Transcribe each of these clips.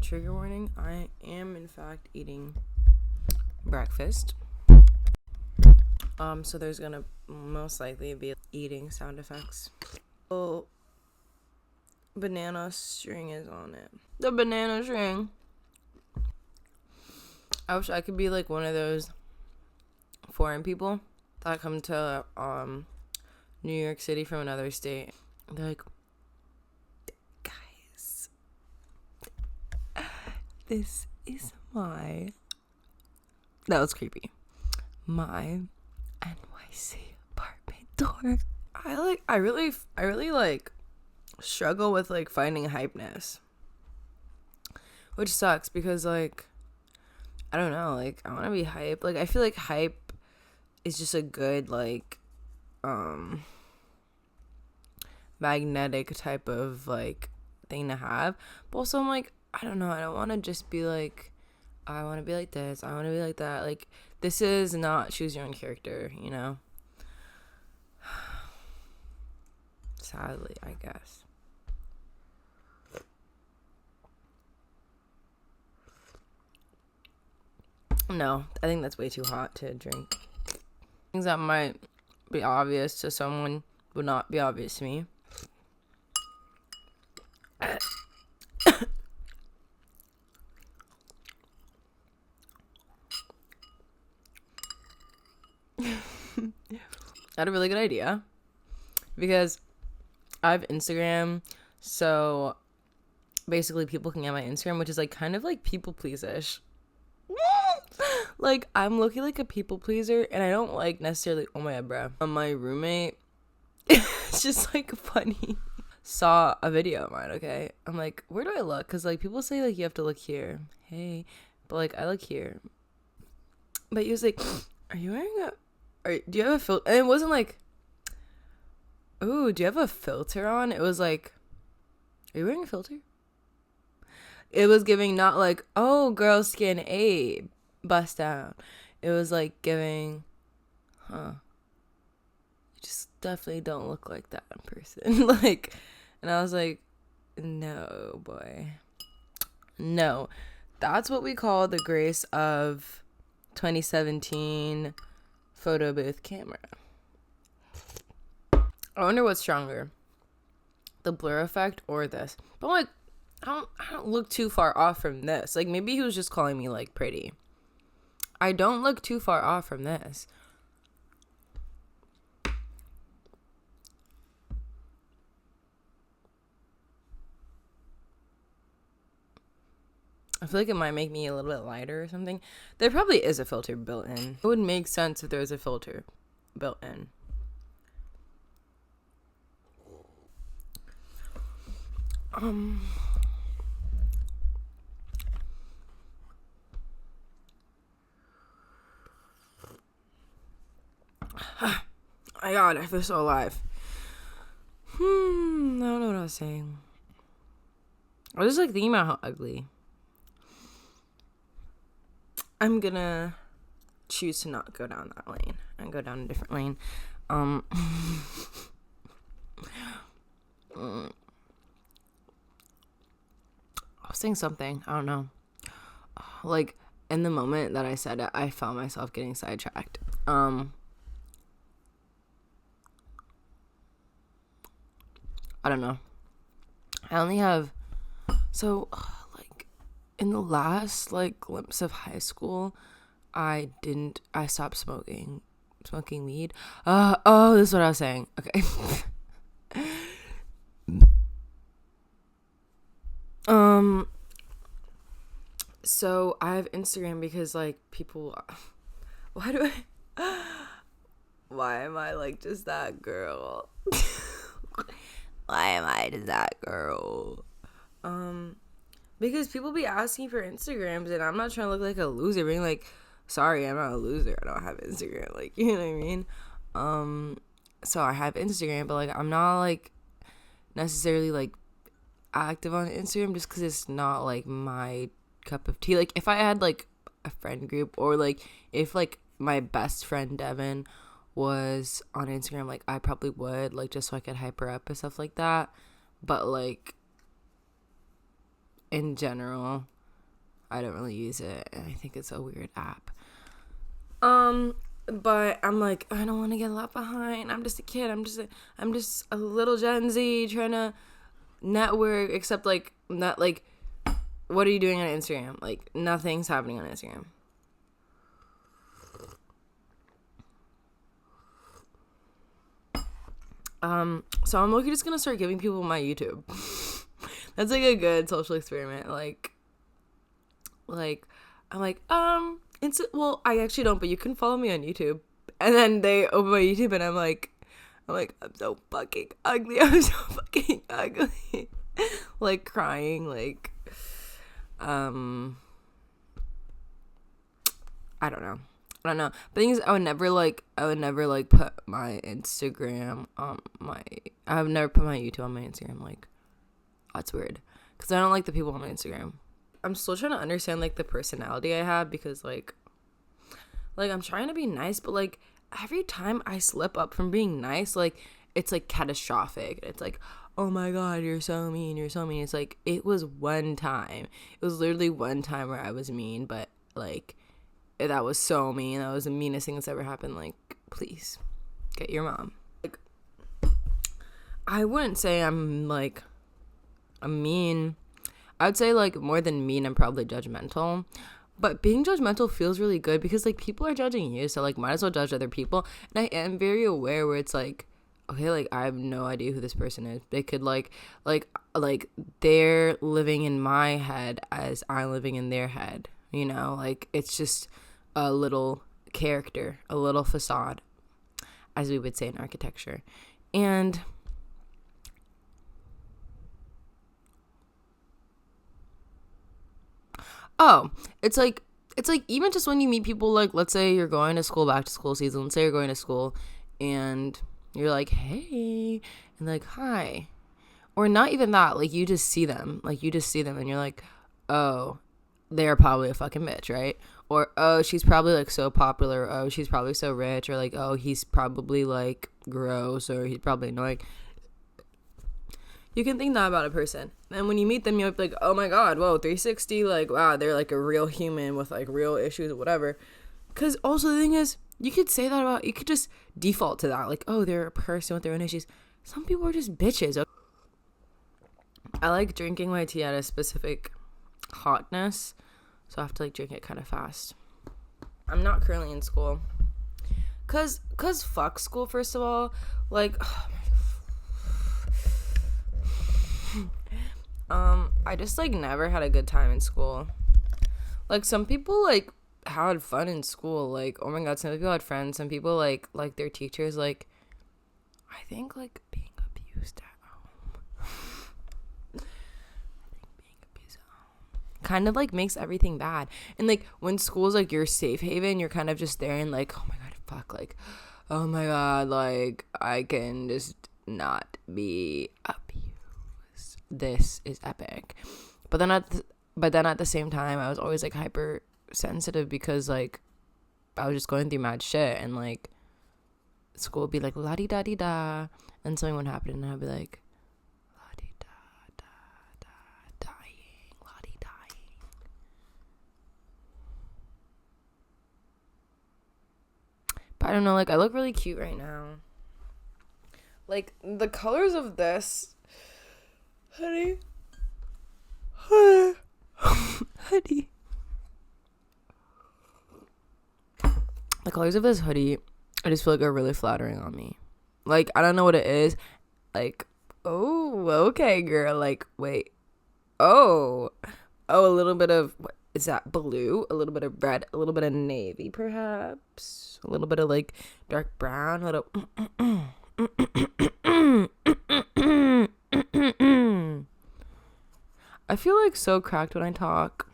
Trigger warning, I am in fact eating breakfast. So there's gonna most likely be eating sound effects. Oh, banana string is on it. The banana string. I wish I could be like one of those foreign people that come to New York City from another state. They're like, guys, this is my, that was creepy, my NYC apartment tour. I really like struggle with like finding hypeness, which sucks because like I don't know, like I want to be hype. Like I feel like hype is just a good like magnetic type of like thing to have. But also I'm like, I don't know, I don't want to just be like, I want to be like this, I want to be like that. Like this is not choose your own character, you know? Sadly, I guess. No, I think that's way too hot to drink. Things that might be obvious to someone would not be obvious to me. I had a really good idea because I have Instagram, so basically people can get my Instagram, which is like kind of like people please-ish. Like I'm looking like a people pleaser, and I don't like necessarily, oh my god, bro. My roommate, it's just like funny, saw a video of mine, okay? I'm like, where do I look? Because like people say like you have to look here, hey, but like I look here. But he was like, are you wearing do you have a filter? And it wasn't like, ooh, do you have a filter on? It was like, are you wearing a filter? It was giving not like, oh, girl skin, A, bust down. It was like giving, you just definitely don't look like that in person. Like, and I was like, no, boy. No. That's what we call the grace of 2017 photo booth camera. I wonder what's stronger, the blur effect or this. But I'm like, I don't look too far off from this. Like maybe he was just calling me like pretty. I don't look too far off from this. I feel like it might make me a little bit lighter or something. There probably is a filter built in. It would make sense if there was a filter built in. My god, I feel so alive. I don't know what I was saying. I was just like thinking about how ugly. I'm gonna choose to not go down that lane and go down a different lane. I was saying something, I don't know. Like in the moment that I said it, I found myself getting sidetracked. I don't know. I only have like in the last like glimpse of high school, I stopped smoking weed. This is what I was saying. Okay. So I have Instagram because like people, why am I like just that girl? Why am I just that girl? Because people be asking for Instagrams and I'm not trying to look like a loser, being like, sorry, I'm not a loser, I don't have Instagram, like, you know what I mean? So I have Instagram, but like I'm not like necessarily like active on Instagram just because it's not like my cup of tea. Like if I had like a friend group, or like if like my best friend Devin was on Instagram, like I probably would, like just so I could hype her up and stuff like that. But like in general, I don't really use it, and I think it's a weird app. But I'm like, I don't want to get left behind. I'm just a kid. I'm just a little Gen Z trying to network, except like not like, what are you doing on Instagram? Like, nothing's happening on Instagram. So I'm looking just gonna start giving people my YouTube. That's like a good social experiment. Like I'm like, well, I actually don't, but you can follow me on YouTube. And then they open my YouTube and I'm like, I'm so fucking ugly. I'm so fucking ugly. Like crying, like, I don't know. But the thing is, I would never put my Instagram on I've never put my YouTube on my Instagram. Like, that's weird. Because I don't like the people on my Instagram. I'm still trying to understand, like, the personality I have, because, like, I'm trying to be nice, but, like, every time I slip up from being nice, like, it's, like, catastrophic. It's, like, oh, my God, you're so mean. It's, like, it was one time. It was literally one time where I was mean, but, like, that was so mean. That was the meanest thing that's ever happened. Like, please, get your mom. Like, I wouldn't say I'm mean. I would say, like, more than mean, I'm probably judgmental. But being judgmental feels really good because, like, people are judging you, so, like, might as well judge other people. And I am very aware where it's, like, okay, like, I have no idea who this person is. They could, like, they're living in my head as I'm living in their head, you know? Like, it's just a little character, a little facade, as we would say in architecture. And it's like even just when you meet people, like, let's say you're going to school, back to school season, let's say you're going to school and you're like, hey, and like, hi, or not even that, like, you just see them and you're like, oh, they're probably a fucking bitch, right? Or, oh, she's probably, like, so popular, or, oh, she's probably so rich, or, like, oh, he's probably, like, gross, or he's probably annoying. You can think that about a person. And when you meet them, you'll be like, oh my God, whoa, 360, like, wow, they're, like, a real human with, like, real issues or whatever. Because also the thing is, you could say that about, you could just default to that. Like, oh, they're a person with their own issues. Some people are just bitches. I like drinking my tea at a specific hotness, so I have to, like, drink it kind of fast. I'm not currently in school. Cause fuck school, first of all. Like, I just, like, never had a good time in school. Like, some people, like, had fun in school. Like, oh my God, some people had friends. Some people, like their teachers. Like, I think, like, being abused at home kind of, like, makes everything bad. And, like, when school's, like, your safe haven, you're kind of just there and, like, oh my God, fuck, like, oh my God, like, I can just not be abused. This is epic. But then at the same time, I was always, like, hyper sensitive because, like, I was just going through mad shit, and, like, school would be like la-di-da-di-da, and something would happen and I'd be like la-di-da-da-da, dying, la-di-dying. But I don't know, like, I look really cute right now. Like, the colors of this, honey, the colors of this hoodie, I just feel like are really flattering on me. Like, I don't know what it is. Like, oh, okay, girl. Like, wait. Oh, a little bit of, what is that, blue? A little bit of red, a little bit of navy, perhaps. A little bit of, like, dark brown, a little. I feel, like, so cracked when I talk.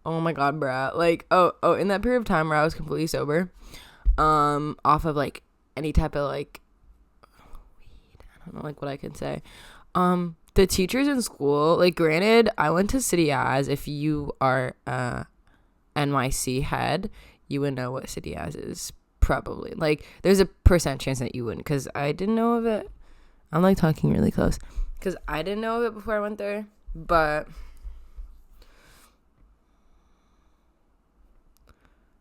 Oh my God, bruh. Like, oh, in that period of time where I was completely sober, off of, like, any type of, like, weed, I don't know, like, what I can say. The teachers in school, like, granted, I went to City As. If you are NYC head, you would know what City As is, probably. Like, there's a % chance that you wouldn't, because I didn't know of it. I'm, like, talking really close. Because I didn't know of it before I went there. But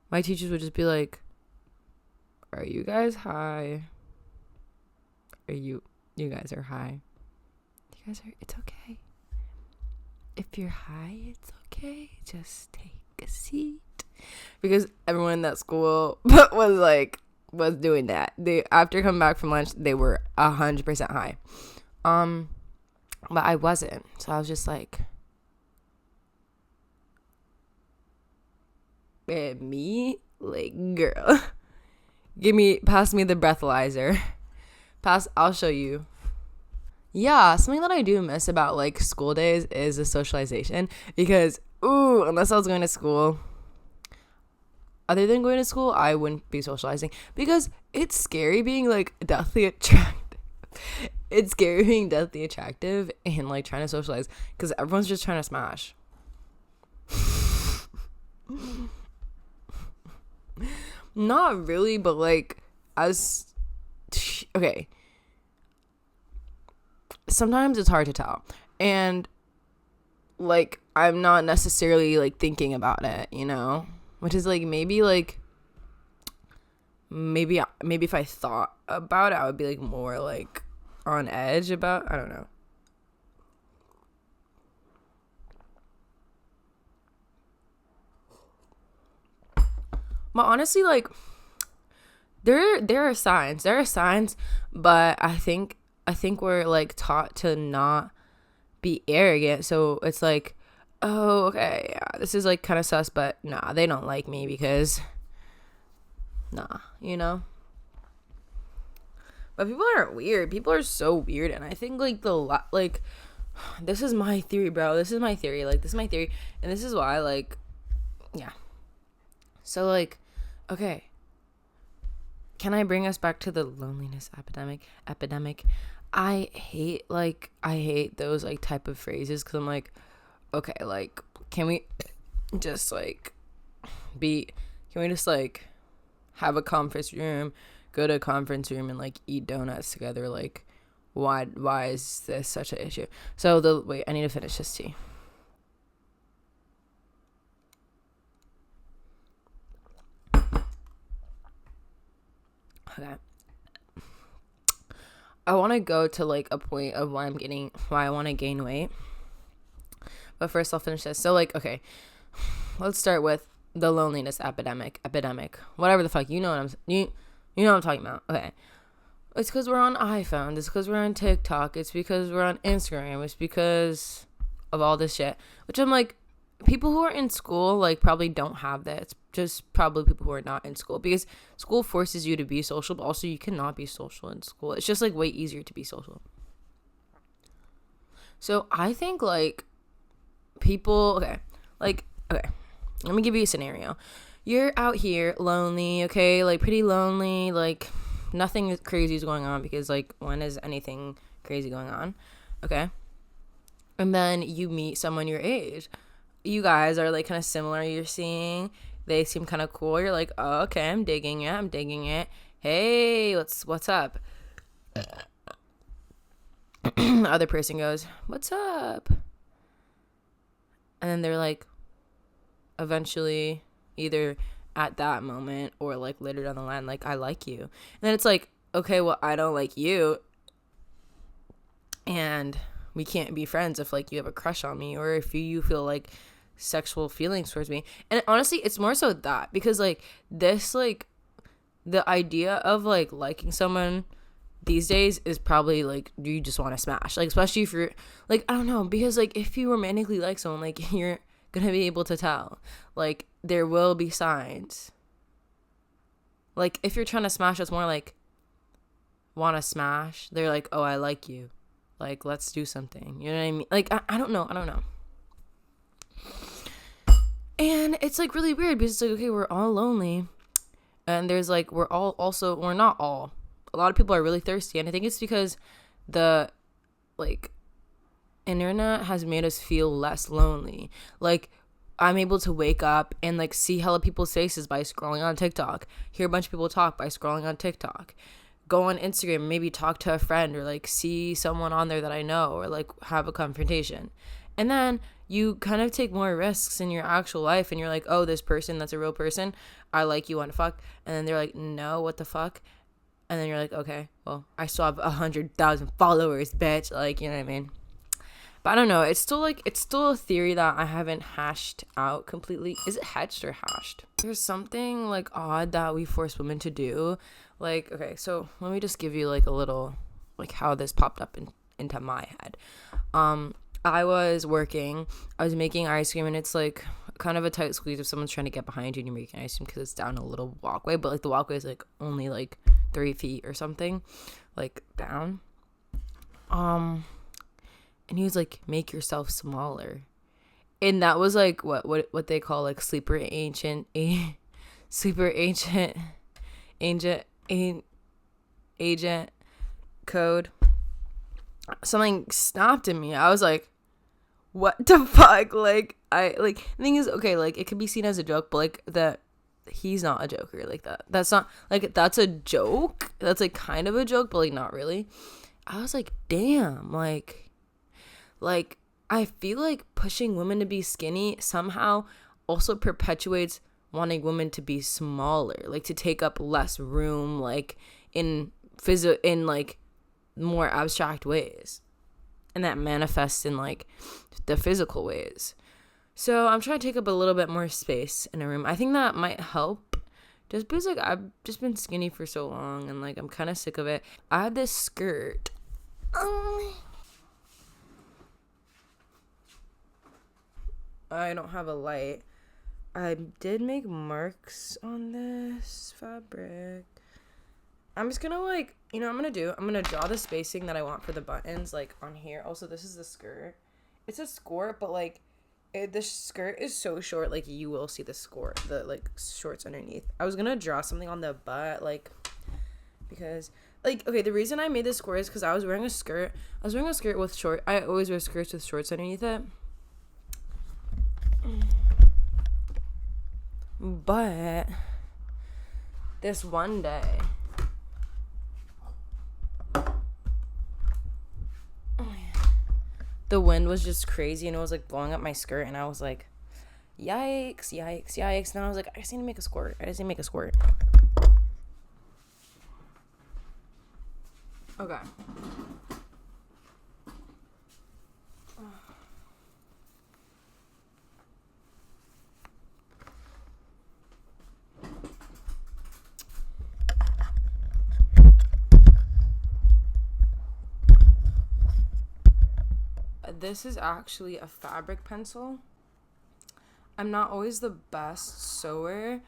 my teachers would just be like, are you guys high? You guys are high. It's okay. If you're high, it's okay. Just take a seat. Because everyone in that school was doing that. They, after coming back from lunch, they were 100% high. But I wasn't. So I was just like, me? Like, girl. Pass me the breathalyzer. I'll show you. Yeah, something that I do miss about, like, school days is the socialization. Because, unless I was going to school, other than going to school, I wouldn't be socializing. Because it's scary being, like, deathly attractive. It's scary being deathly attractive and, like, trying to socialize. Because everyone's just trying to smash. Not really, but, like, okay. Sometimes it's hard to tell. And, like, I'm not necessarily, like, thinking about it, you know? Which is, like, maybe if I thought about it, I would be, like, more, like, on edge about, I don't know. But honestly, like, there are signs, but I think we're, like, taught to not be arrogant. So it's like, oh, okay, yeah, this is, like, kind of sus, but nah, they don't like me because, nah, you know? But people aren't weird. People are so weird, and I think, like, this is my theory, bro. This is my theory. Like, this is my theory, and this is why, like, yeah. So, like, okay. Can I bring us back to the loneliness epidemic? I hate those, like, type of phrases, because I'm like, okay, like, can we just, like, have a conference room, go to a conference room and, like, eat donuts together? Like, why is this such an issue? So wait, I need to finish this tea. Okay. I want to go to, like, a point of why I want to gain weight. But first I'll finish this. So, like, okay, let's start with the loneliness epidemic, whatever the fuck, you know what I'm talking about. Okay. It's because we're on iPhone. It's because we're on TikTok. It's because we're on Instagram. It's because of all this shit. Which I'm like, people who are in school, like, probably don't have that. It's just probably people who are not in school. Because school forces you to be social, but also you cannot be social in school. It's just, like, way easier to be social. So I think, like, people, okay, let me give you a scenario. You're out here lonely, okay, like, pretty lonely, like, nothing crazy is going on, because, like, when is anything crazy going on? Okay. And then you meet someone your age. You guys are, like, kind of similar. They seem kind of cool. You're like, oh, okay, I'm digging it. Hey, what's up? The other person goes, what's up? And then they're like, eventually, either at that moment or, like, later down the line, like, I like you. And then it's like, okay, well, I don't like you, and we can't be friends if, like, you have a crush on me, or if you feel, like, sexual feelings towards me. And honestly, it's more so that, because, like, this, like, the idea of, like, liking someone these days is probably, like, you just want to smash, like, especially if you're, like, I don't know, because, like, if you romantically like someone, like, you're gonna be able to tell, like, there will be signs. Like, if you're trying to smash, it's more like, want to smash, they're like, oh, I like you, like, let's do something, you know what I mean? Like, I don't know. And it's, like, really weird, because it's like, okay, we're all lonely, and there's, like, we're not all, a lot of people are really thirsty, and I think it's because the, like, internet has made us feel less lonely. Like, I'm able to wake up and, like, see hella people's faces by scrolling on TikTok, hear a bunch of people talk by scrolling on TikTok, go on Instagram, maybe talk to a friend, or, like, see someone on there that I know, or, like, have a confrontation. And then you kind of take more risks in your actual life, and you're like, oh, this person, that's a real person, I like, you want to fuck. And then they're like, no, what the fuck? And then you're like, okay, well, I still have 100,000 followers, bitch. Like, you know what I mean? But I don't know. It's still a theory that I haven't hashed out completely. Is it hatched or hashed? There's something like odd that we force women to do. Like, okay, so let me just give you like a little, like how this popped up into my head. I was making ice cream, and it's like kind of a tight squeeze if someone's trying to get behind you and you're making ice cream, because it's down a little walkway, but like the walkway is like only like 3 feet or something, like down. And he was like, make yourself smaller. And that was like what they call like sleeper agent code. Something snapped in me. I was like, what the fuck? Like, the thing is, okay, like it could be seen as a joke, but like that he's not a joker. Like that's not like, that's a joke. That's like kind of a joke, but like not really. I was like, damn, like I feel like pushing women to be skinny somehow also perpetuates wanting women to be smaller, like to take up less room, like in like more abstract ways, and that manifests in like the physical ways. So I'm trying to take up a little bit more space in a room. I think that might help, just because like I've just been skinny for so long, and like I'm kind of sick of it. I had this skirt. I don't have a light. I did make marks on this fabric. I'm just gonna like, I'm gonna draw the spacing that I want for the buttons like on here. Also, this is the skirt. It's a skirt, but like the skirt is so short, like you will see the like shorts underneath. I was gonna draw something on the butt, like, because like, okay, the reason I made this skirt is because I was wearing a skirt with short. I always wear skirts with shorts underneath it. But this one day, the wind was just crazy, and it was like blowing up my skirt, and I was like, yikes. And I was like, I just need to make a squirt. Okay. This is actually a fabric pencil. I'm not always the best sewer,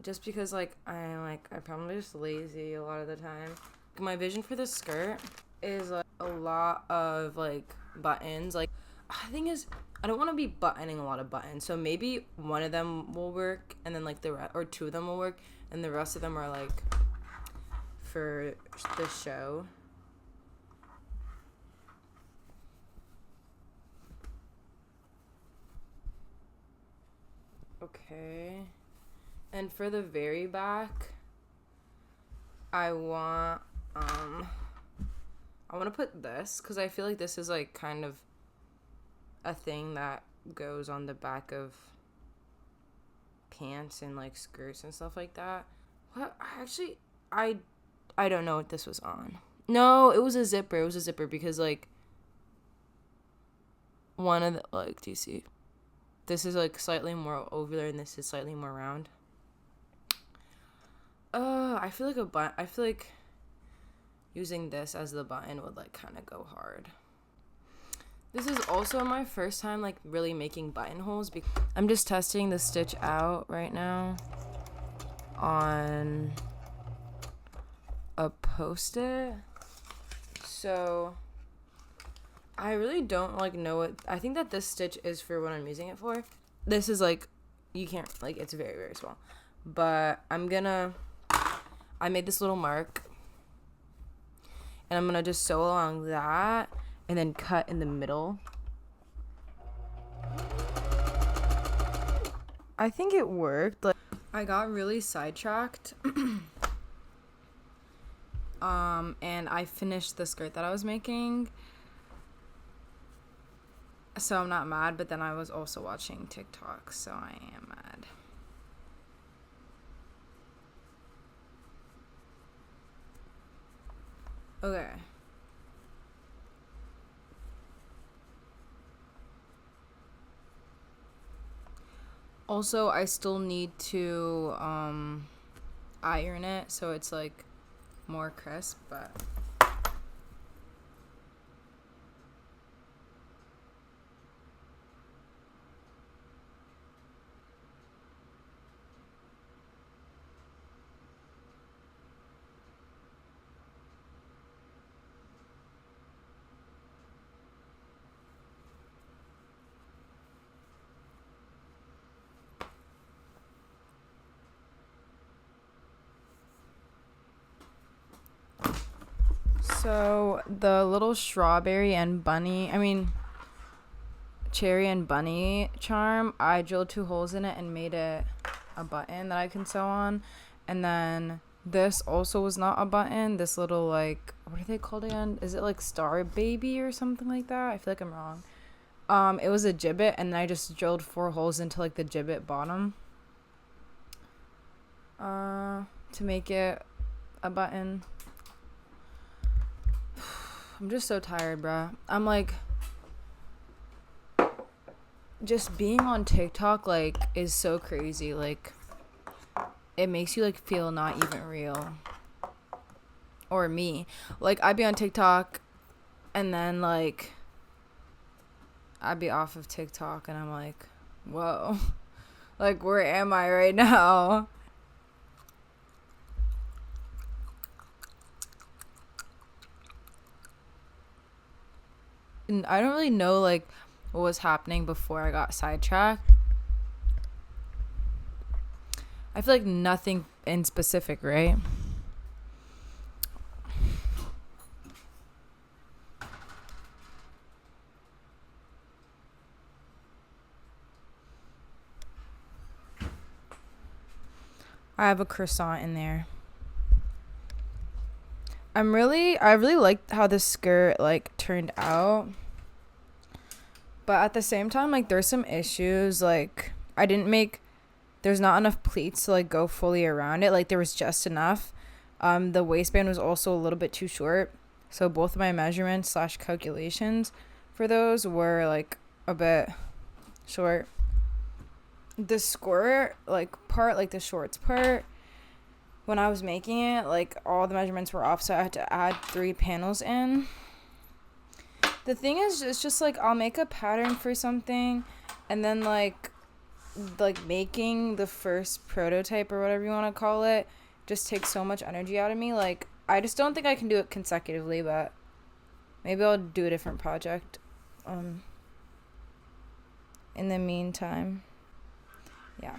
just because like I'm probably just lazy a lot of the time. My vision for this skirt is like a lot of like buttons. Like, the thing is, I don't want to be buttoning a lot of buttons, so maybe one of them will work, and then like or two of them will work, and the rest of them are like for the show. Okay. And for the very back, I want to put this, because I feel like this is like kind of a thing that goes on the back of pants and like skirts and stuff like that. What? Actually, I don't know what this was on. No, it was a zipper. Because like one of the, like, do you see? This is like slightly more ovular, and this is slightly more round. I feel like using this as the button would like kind of go hard. This is also my first time like really making buttonholes. I'm just testing the stitch out right now on a Post-it. So I really don't like know what, I think that this stitch is for what I'm using it for. This is like, you can't, like, it's very, very small. But I made this little mark, and I'm gonna just sew along that and then cut in the middle. I think it worked. Like, I got really sidetracked. And I finished the skirt that I was making. So I'm not mad, but then I was also watching TikTok, so I am mad. Okay. Also, I still need to iron it so it's like more crisp, but so the little strawberry and bunny, I mean cherry and bunny charm, I drilled 2 holes in it and made it a button that I can sew on. And then this also was not a button. This little, like, what are they called again? Is it like Star Baby or something like that? I feel like I'm wrong. It was a gibbet, and I just drilled 4 holes into like the gibbet bottom to make it a button. I'm just so tired, bruh. I'm like, just being on TikTok like is so crazy. Like, it makes you like feel not even real. Or me. Like, I'd be on TikTok and then like I'd be off of TikTok and I'm like, whoa. Like, where am I right now? And I don't really know like what was happening before I got sidetracked. I feel like nothing in specific, right? I have a croissant in there. I really liked how the skirt like turned out. But at the same time, like, there's some issues. Like, there's not enough pleats to like go fully around it. Like, there was just enough. The waistband was also a little bit too short. So both of my measurements / calculations for those were like a bit short. The skirt like part, like the shorts part, when I was making it, like all the measurements were off, so I had to add 3 panels in. The thing is, it's just like I'll make a pattern for something, and then like making the first prototype or whatever you want to call it just takes so much energy out of me. Like, I just don't think I can do it consecutively, but maybe I'll do a different project in the meantime. Yeah.